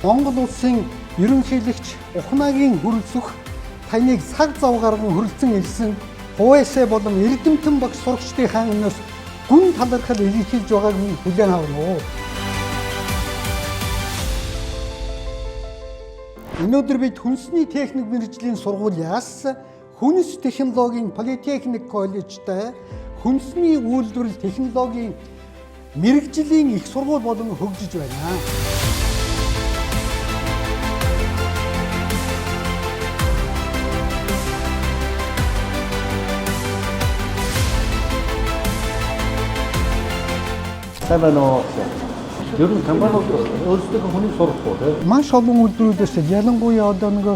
Монгол улсын ерөнхийлөгч Ухнагийн хүрэлцэх таныг цаг зав гарган хүрэлцэн ирсэн ХС болон Эрдэмтэн багш сурагчдын хаанаас гүн талархал илэрхийлж байгааг минь хүлээн авна уу. Өнөөдөр бид хүнсний техник мэргэжлийн сургуулиас Хүнс технологийн политехник коллежтэй хүнсний үйлдвэрлэл технологийн мэргэжлийн их сургууль болон хөгжиж байна. Ер нь компаниуд өөрсдөө хүнийг сурах уу тийм. Маш олон үйлдвэрүүдээс ялангуяа одоо нэг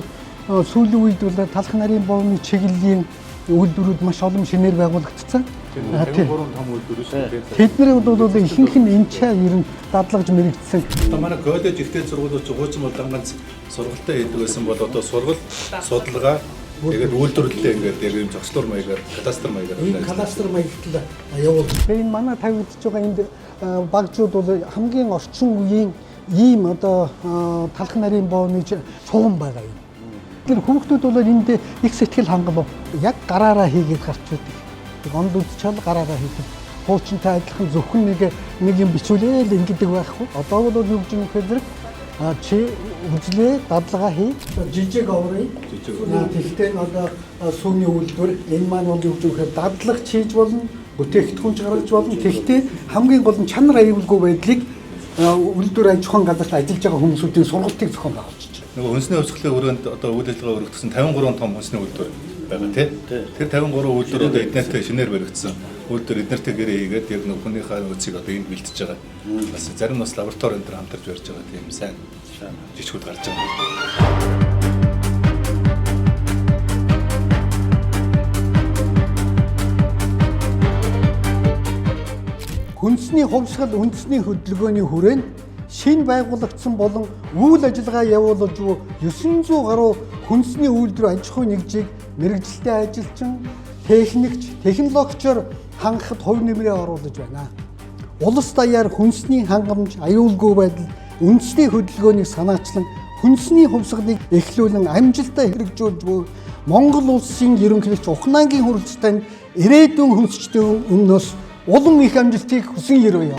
сүүлийн үед бол талх нарын боовны чиглэлийн үйлдвэрүүд маш олон шинээр байгуулагдсан. Тийм 53 том үйлдвэр шүү. Тэднэр бол ихэнх нь энэ чаа ер нь дадлагж мэрэгдсэн. Одоо манай коллеж ихтэй сургуулиуд ч хуучин бол ганц сургалтаа хийдэг байсан бол одоо сургал судалгаа тэгээд үйлдвэрлэлээ ингээд яг юм зохицлоор маягаар кадастр маягаар Энэ кадастр маягтлаа явуулсан. Тэгээ энэ манай тавигдж байгаа энд багжууд бол хамгийн орчин үеийн ийм одоо талх нарын боовны цуган байгаа юм. Тэр хүүхдүүд бол энд их сэтгэл хангамж яг гараараа хийгээд гарч байдаг. Тэг онд үдчил гараараа хийдэг. Хуучинтай адилхан зөвхөн нэг юм бичүүлээл ингэдэг байхгүй. Одоо бол юу гэж юм хэрэг чи үзлээ дадлагаа хий. Жижиг оврыг. Тэгтээ одоо сүүний үйлдвэр энэ маань бол юу гэж юм хэрэг дадлаг хийж болно. Бүтээгдэхүүн гаргаж болно. Тэгтээ хамгийн гол нь чанар аюулгүй байдлыг үйлдвэр аж ахуйн газарт ажиллаж байгаа хүмүүсийн сургалтыг зохион байгуулж байна. нөгөө хүнсний өсгөлийн өрөөнд одоо үйл ажиллагаа өргөдсөн 53 том хүнсний үйлдвэр байгаа тийм. Тэр 53 үйлдвэрүүд эднэртэй шинээр баригдсан. Үйлдвэр эднэртэй гэрээ хийгээд яг нөгөө хүнийхээ нөөцийг одоо энд бэлтэж байгаа. Бас зарим нь бас лаборатори энэ төр хамтарч барьж байгаа тийм сайн жижигүүд гарч байгаа. Хүнсний хувьсгал үндэсний хөдөлгөөний хүрээнд шинэ байгуулагдсан болон үйл ажиллагаа явуулж буй 900 гаруй хүнсний үйлдвэр аж ахуйн нэгжийг мэргэжилтэй ажилчин, техникч, технологичор хангахад хувь нэмрээ оруулж байна. Улс даяар хүнсний хангамж, аюулгүй байдал, үндэсний хөдөлгөөнийг санаачлан хүнсний хувьсгалыг эхлүүлэн амжилттай хэрэгжүүлж буй Монгол улсын ерөнхийлөгч Ухнагийн хүрэлцээнд ирээдүйн хүнсчдийн өмнөөс улам их амжилтыг хүсэн ерөөе.